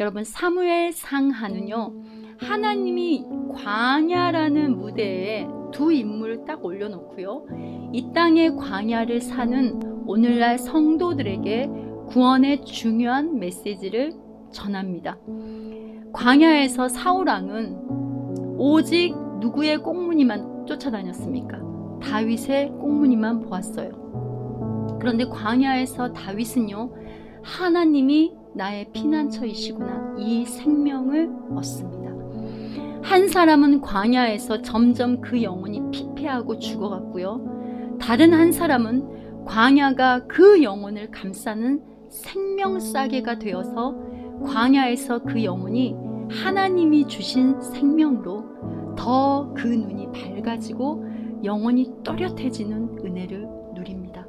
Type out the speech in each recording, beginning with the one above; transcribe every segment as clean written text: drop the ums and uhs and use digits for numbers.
여러분, 사무엘 상하는요, 하나님이 광야라는 무대에 두 인물을 딱 올려놓고요, 이 땅의 광야를 사는 오늘날 성도들에게 구원의 중요한 메시지를 전합니다. 광야에서 사울왕은 오직 누구의 꽁무니만 쫓아다녔습니까? 다윗의 꽁무니만 보았어요. 그런데 광야에서 다윗은요, 하나님이 나의 피난처이시구나, 이 생명을 얻습니다. 한 사람은 광야에서 점점 그 영혼이 피폐하고 죽어갔고요, 다른 한 사람은 광야가 그 영혼을 감싸는 생명싸개가 되어서 광야에서 그 영혼이 하나님이 주신 생명으로 더 그 눈이 밝아지고 영혼이 또렷해지는 은혜를 누립니다.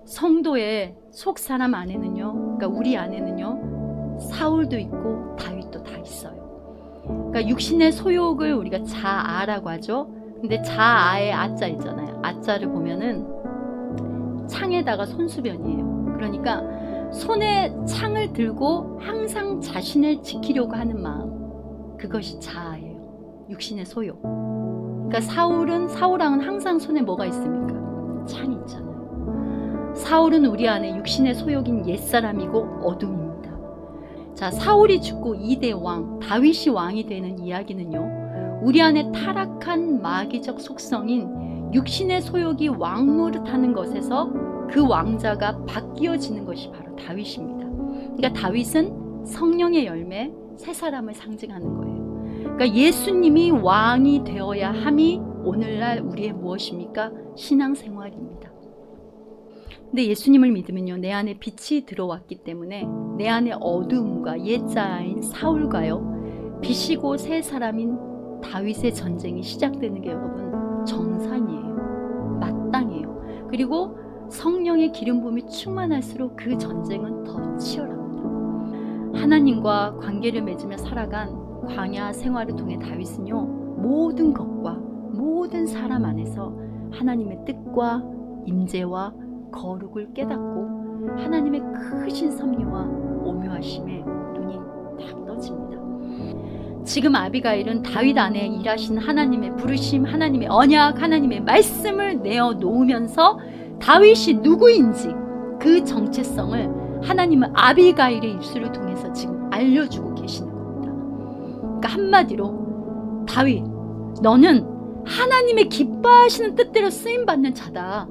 성도의 속사람 안에는요, 그러니까 우리 안에는요, 사울도 있고 다윗도 다 있어요. 그러니까 육신의 소욕을 우리가 자아라고 하죠. 근데 자아의 아자 있잖아요. 아자를 보면은 창에다가 손수변이에요. 그러니까 손에 창을 들고 항상 자신을 지키려고 하는 마음, 그것이 자아예요. 육신의 소욕. 그러니까 사울왕은 항상 손에 뭐가 있습니까? 창이 있잖아요. 사울은 우리 안에 육신의 소욕인 옛사람이고 어둠입니다. 자, 사울이 죽고 2대 왕, 다윗이 왕이 되는 이야기는요, 우리 안에 타락한 마귀적 속성인 육신의 소욕이 왕노릇하는 것에서 그 왕자가 바뀌어지는 것이 바로 다윗입니다. 그러니까 다윗은 성령의 열매, 새 사람을 상징하는 거예요. 그러니까 예수님이 왕이 되어야 함이 오늘날 우리의 무엇입니까? 신앙생활입니다. 근데 예수님을 믿으면요, 내 안에 빛이 들어왔기 때문에 내 안에 어두움과 옛자아인 사울과요, 빛이고 새 사람인 다윗의 전쟁이 시작되는 게 여러분 정상이에요. 마땅해요. 그리고 성령의 기름 부음이 충만할수록 그 전쟁은 더 치열합니다. 하나님과 관계를 맺으며 살아간 광야 생활을 통해 다윗은요, 모든 것과 모든 사람 안에서 하나님의 뜻과 임재와 거룩을 깨닫고 하나님의 크신 섭리와 오묘하심에 눈이 딱 떠집니다. 지금 아비가일은 다윗 안에 일하신 하나님의 부르심, 하나님의 언약, 하나님의 말씀을 내어놓으면서 다윗이 누구인지 그 정체성을 하나님은 아비가일의 입술을 통해서 지금 알려주고 계시는 겁니다. 그러니까 한마디로, 다윗, 너는 하나님의 기뻐하시는 뜻대로 쓰임받는 자다.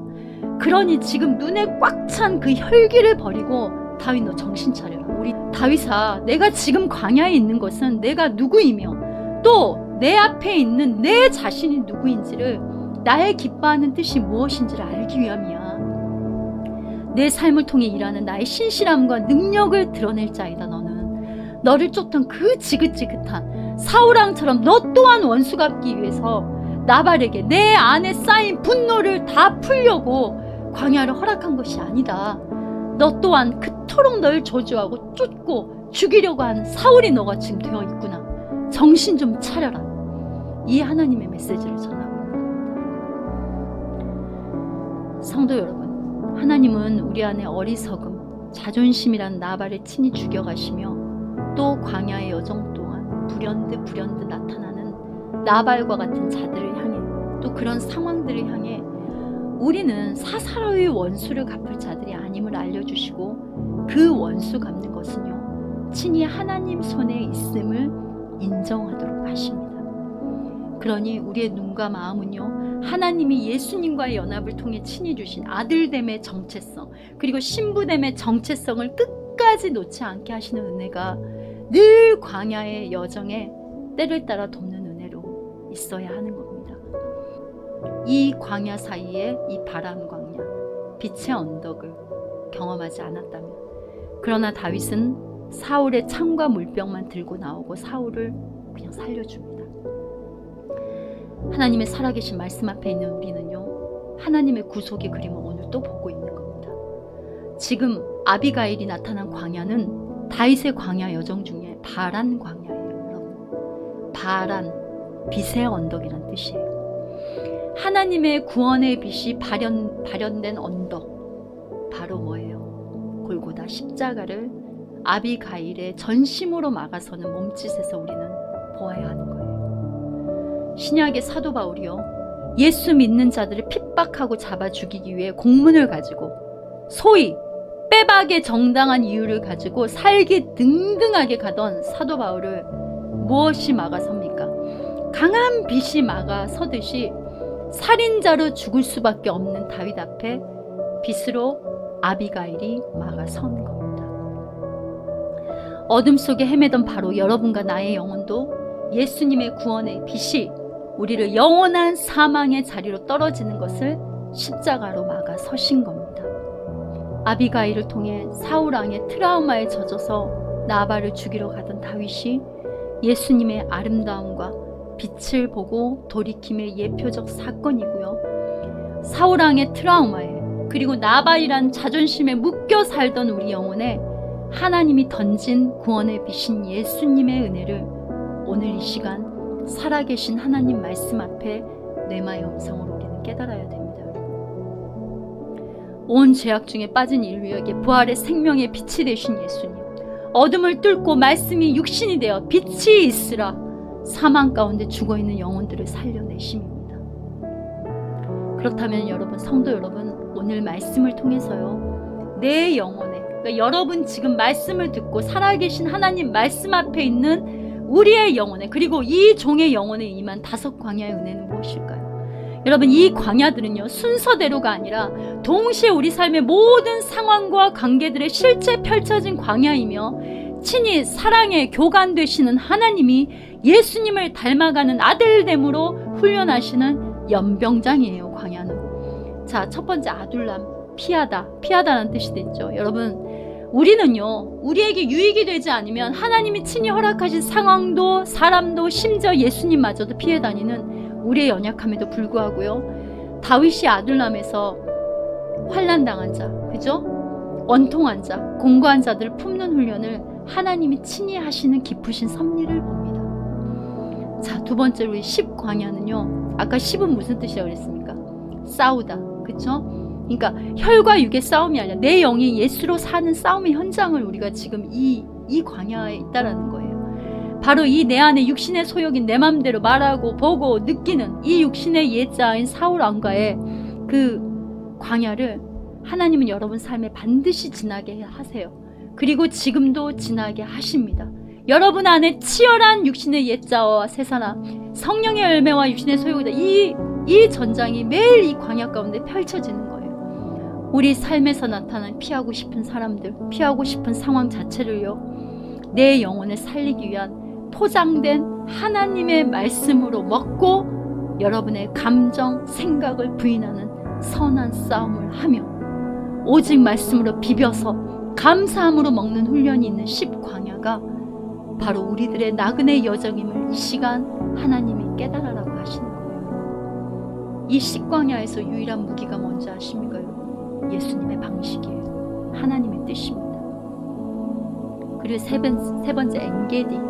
그러니 지금 눈에 꽉 찬 그 혈기를 버리고 다윗, 너 정신 차려라. 우리 다윗아, 내가 지금 광야에 있는 것은 내가 누구이며 또 내 앞에 있는 내 자신이 누구인지를, 나의 기뻐하는 뜻이 무엇인지를 알기 위함이야. 내 삶을 통해 일하는 나의 신실함과 능력을 드러낼 자이다. 너를 쫓던 그 지긋지긋한 사울왕처럼 너 또한 원수 갚기 위해서 나발에게 내 안에 쌓인 분노를 다 풀려고 광야를 허락한 것이 아니다. 너 또한 그토록 널 저주하고 쫓고 죽이려고 하는 사울이 너가 지금 되어 있구나. 정신 좀 차려라. 이 하나님의 메시지를 전하고 있습니다. 성도 여러분, 하나님은 우리 안에 어리석음, 자존심이란 나발을 친히 죽여가시며 또 광야의 여정 동안 불현듯 나타나는 나발과 같은 자들을 향해, 또 그런 상황들을 향해 우리는 사사로이 원수를 갚을 자들이 아님을 알려주시고, 그 원수 갚는 것은요, 친히 하나님 손에 있음을 인정하도록 하십니다. 그러니 우리의 눈과 마음은요, 하나님이 예수님과의 연합을 통해 친히 주신 아들됨의 정체성, 그리고 신부됨의 정체성을 끝까지 놓지 않게 하시는 은혜가 늘 광야의 여정에 때를 따라 돕는 은혜로 있어야 하는 겁니다. 이 광야 사이에 이 바람 광야, 빛의 언덕을 경험하지 않았다면, 그러나 다윗은 사울의 창과 물병만 들고 나오고 사울을 그냥 살려줍니다. 하나님의 살아계신 말씀 앞에 있는 우리는요, 하나님의 구속의 그림을 오늘 또 보고 있는 겁니다. 지금 아비가일이 나타난 광야는 다윗의 광야 여정 중에 바란 광야예요. 여러분, 바란, 빛의 언덕이란 뜻이에요. 하나님의 구원의 빛이 발현된 언덕, 바로 뭐예요? 골고다 십자가를 아비가일의 전심으로 막아서는 몸짓에서 우리는 보아야 하는 거예요. 신약의 사도 바울이요, 예수 믿는 자들을 핍박하고 잡아 죽이기 위해 공문을 가지고 소위 빼박의 정당한 이유를 가지고 살기 등등하게 가던 사도 바울을 무엇이 막아섭니까? 강한 빛이 막아서듯이 살인자로 죽을 수밖에 없는 다윗 앞에 빛으로 아비가일이 막아선 겁니다. 어둠 속에 헤매던 바로 여러분과 나의 영혼도 예수님의 구원의 빛이 우리를 영원한 사망의 자리로 떨어지는 것을 십자가로 막아서신 겁니다. 아비가일을 통해 사울 왕의 트라우마에 젖어서 나발을 죽이러 가던 다윗이 예수님의 아름다움과 빛을 보고 돌이킴의 예표적 사건이고요. 사울 왕의 트라우마에 그리고 나발이란 자존심에 묶여 살던 우리 영혼에 하나님이 던진 구원의 빛인 예수님의 은혜를 오늘 이 시간 살아계신 하나님 말씀 앞에 뇌마의 음성으로 우리는 깨달아야 됩니다. 온 죄악 중에 빠진 인류에게 부활의 생명의 빛이 되신 예수님, 어둠을 뚫고 말씀이 육신이 되어 빛이 있으라 사망 가운데 죽어있는 영혼들을 살려내심입니다. 그렇다면 여러분, 성도 여러분, 오늘 말씀을 통해서요, 내 영혼에, 그러니까 여러분 지금 말씀을 듣고 살아계신 하나님 말씀 앞에 있는 우리의 영혼에, 그리고 이 종의 영혼에 임한 5 광야의 은혜는 무엇일까요? 여러분, 이 광야들은요, 순서대로가 아니라 동시에 우리 삶의 모든 상황과 관계들의 실제 펼쳐진 광야이며 친히 사랑의 교관 되시는 하나님이 예수님을 닮아가는 아들됨으로 훈련하시는 연병장이에요. 광야는. 자, 첫 번째 아둘람, 피하다라는 뜻이 됐죠. 여러분, 우리는요, 우리에게 유익이 되지 않으면 하나님이 친히 허락하신 상황도 사람도 심지어 예수님마저도 피해 다니는 우리의 연약함에도 불구하고요, 다윗이 아둘람에서 환난당한 자, 그죠? 원통한 자, 공고한 자들을 품는 훈련을 하나님이 친히 하시는 깊으신 섭리를 봅니다. 자, 두 번째로 이 10광야는요, 아까 10은 무슨 뜻이라고 그랬습니까? 싸우다, 그쵸? 그러니까 혈과 육의 싸움이 아니라 내 영이 예수로 사는 싸움의 현장을 우리가 지금 이 광야에 있다라는 거예요. 바로 이 내 안에 육신의 소욕인 내 맘대로 말하고 보고 느끼는 이 육신의 예자인 사울 왕과의 그 광야를 하나님은 여러분 삶에 반드시 지나게 하세요. 그리고 지금도 지나게 하십니다. 여러분 안에 치열한 육신의 옛자와 세사나 성령의 열매와 육신의 소욕이다. 이 전장이 매일 이 광야 가운데 펼쳐지는 거예요. 우리 삶에서 나타난 피하고 싶은 사람들, 피하고 싶은 상황 자체를요, 내 영혼을 살리기 위한 포장된 하나님의 말씀으로 먹고 여러분의 감정, 생각을 부인하는 선한 싸움을 하며 오직 말씀으로 비벼서 감사함으로 먹는 훈련이 있는 10광야가 바로 우리들의 나그네 여정임을 이 시간 하나님이 깨달으라고 하시는 거예요. 이 10광야에서 유일한 무기가 뭔지 아십니까? 예수님의 방식이에요. 하나님의 뜻입니다. 그리고 세 번째 엔게디.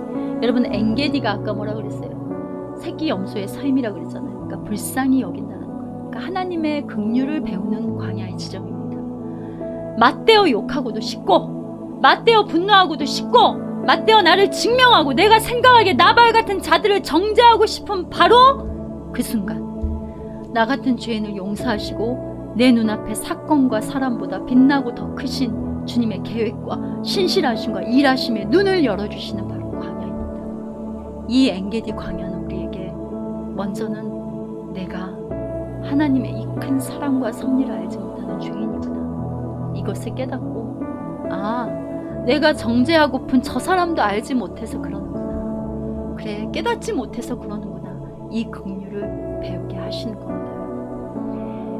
여러분, 엔게디가 아까 뭐라 그랬어요? 새끼 염소의 삶이라 그랬잖아요. 그러니까 불쌍히 여긴다는 거예요. 그러니까 하나님의 긍휼을 배우는 광야의 지점입니다. 맞대어 욕하고도 쉽고, 맞대어 분노하고도 쉽고, 맞대어 나를 증명하고 내가 생각하기에 나발 같은 자들을 정죄하고 싶은 바로 그 순간 나 같은 죄인을 용서하시고 내 눈앞에 사건과 사람보다 빛나고 더 크신 주님의 계획과 신실하심과 일하심에 눈을 열어주시는 바로 광야입니다. 이 엔게디 광야는 우리에게 먼저는 내가 하나님의 이 큰 사랑과 섭리를 알지 못하는 죄인이구나, 이것을 깨닫고, 내가 정죄하고픈 저 사람도 알지 못해서 그러는구나, 그래 깨닫지 못해서 그러는구나, 이 긍휼을 배우게 하시는 겁니다.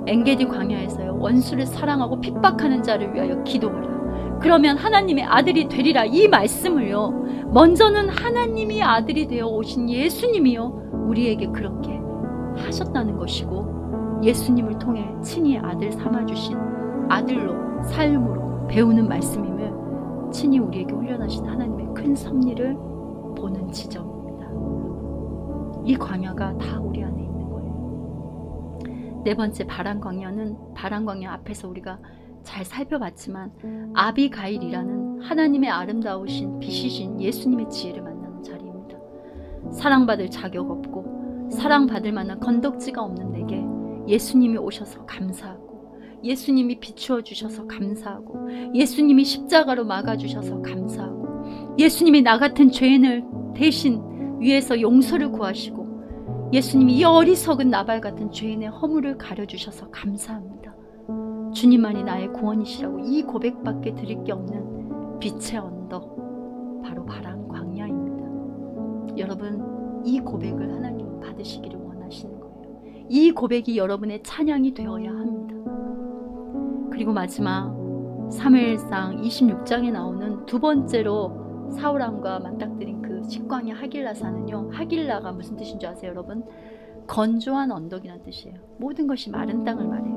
엔게디 광야에서요, 원수를 사랑하고 핍박하는 자를 위하여 기도하라, 그러면 하나님의 아들이 되리라, 이 말씀을요, 먼저는 하나님이 아들이 되어 오신 예수님이요 우리에게 그렇게 하셨다는 것이고, 예수님을 통해 친히 아들 삼아주신 아들로 삶으로 배우는 말씀임을 친히 우리에게 훈련하신 하나님의 큰 섭리를 보는 지점입니다. 이 광야가 다 우리 안에 있는 거예요. 네 번째 바란 광야 앞에서 우리가 잘 살펴봤지만 아비가일이라는 하나님의 아름다우신 빛이신 예수님의 지혜를 만나는 자리입니다. 사랑받을 자격 없고 사랑받을 만한 건덕지가 없는 내게 예수님이 오셔서 감사하고, 예수님이 비추어 주셔서 감사하고, 예수님이 십자가로 막아주셔서 감사하고, 예수님이 나 같은 죄인을 대신 위에서 용서를 구하시고, 예수님이 이 어리석은 나발 같은 죄인의 허물을 가려주셔서 감사합니다. 주님만이 나의 구원이시라고 이 고백밖에 드릴 게 없는 빛의 언덕, 바로 바람 광야입니다. 여러분, 이 고백을 하나님은 받으시기를 원하시는 거예요. 이 고백이 여러분의 찬양이 되어야 합니다. 그리고 마지막 사무엘상 26장에 나오는 두 번째로 사울왕과 맞닥뜨린 그 식광야 하길라산은요, 하길라가 무슨 뜻인 줄 아세요 여러분? 건조한 언덕이라는 뜻이에요. 모든 것이 마른 땅을 말해요.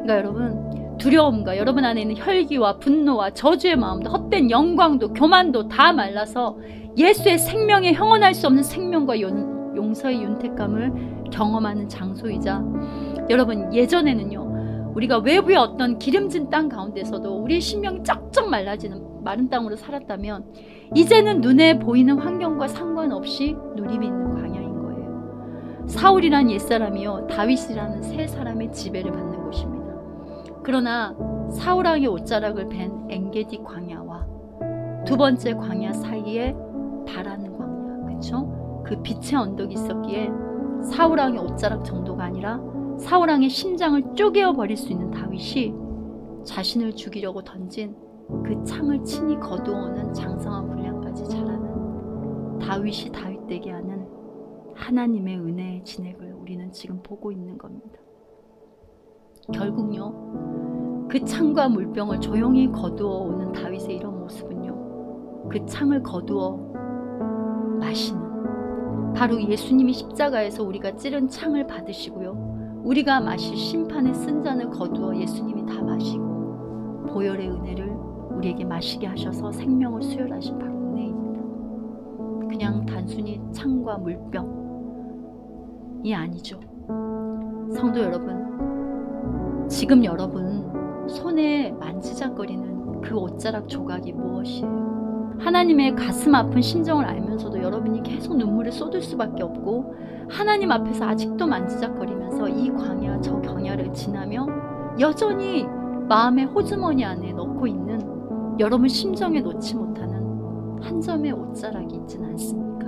그러니까 여러분, 두려움과 여러분 안에 있는 혈기와 분노와 저주의 마음도, 헛된 영광도 교만도 다 말라서 예수의 생명에 형언할 수 없는 생명과 용서의 윤택감을 경험하는 장소이자, 여러분 예전에는요 우리가 외부의 어떤 기름진 땅 가운데서도 우리의 심령이 쩍쩍 말라지는 마른 땅으로 살았다면, 이제는 눈에 보이는 환경과 상관없이 누림이 있는 광야인 거예요. 사울이란 옛사람이요 다윗이라는 새 사람의 지배를 받는 곳입니다. 그러나 사울왕의 옷자락을 벤 엔게디 광야와 두 번째 광야 사이에 바라는 광야, 그렇죠? 그 빛의 언덕이 있었기에 사울왕의 옷자락 정도가 아니라 사울왕의 심장을 쪼개어 버릴 수 있는 다윗이 자신을 죽이려고 던진 그 창을 친히 거두어오는 장성한 분량까지 자라는 다윗이 다윗되게 하는 하나님의 은혜의 진액을 우리는 지금 보고 있는 겁니다. 결국요, 그 창과 물병을 조용히 거두어 오는 다윗의 이런 모습은요, 그 창을 거두어 마시는, 바로 예수님이 십자가에서 우리가 찌른 창을 받으시고요, 우리가 마실 심판의 쓴 잔을 거두어 예수님이 다 마시고 보혈의 은혜를 우리에게 마시게 하셔서 생명을 수혈하신 바로 은혜입니다. 그냥 단순히 창과 물병이 아니죠. 성도 여러분, 지금 여러분 손에 만지작거리는 그 옷자락 조각이 무엇이에요? 하나님의 가슴 아픈 심정을 알면서도 여러분이 계속 눈물을 쏟을 수밖에 없고, 하나님 앞에서 아직도 만지작거리면서 이 광야 저 광야를 지나며 여전히 마음의 호주머니 안에 넣고 있는 여러분 심정에 놓지 못하는 한 점의 옷자락이 있지는 않습니까?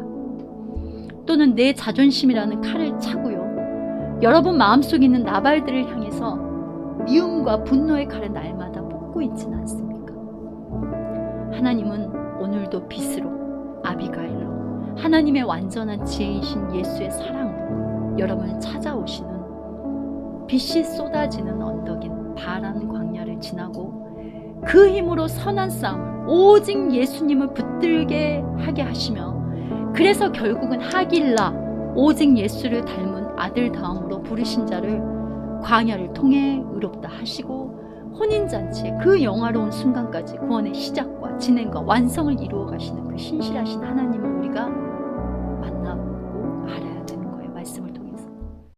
또는 내 자존심이라는 칼을 차고요, 여러분 마음속에 있는 나발들을 향해서 미움과 분노의 칼을 날마다 뽑고 있지는 않습니까? 하나님은 오늘도 빛으로, 아비가일로, 하나님의 완전한 지혜이신 예수의 사랑으로 여러분을 찾아오시는, 빛이 쏟아지는 언덕인 바란 광야를 지나고 그 힘으로 선한 싸움을 오직 예수님을 붙들게 하게 하시며, 그래서 결국은 하길라, 오직 예수를 닮은 아들 다음으로 부르신 자를 광야를 통해 의롭다 하시고, 혼인잔치의 그 영화로운 순간까지 구원의 시작과 진행과 완성을 이루어 가시는 그 신실하신 하나님을 우리가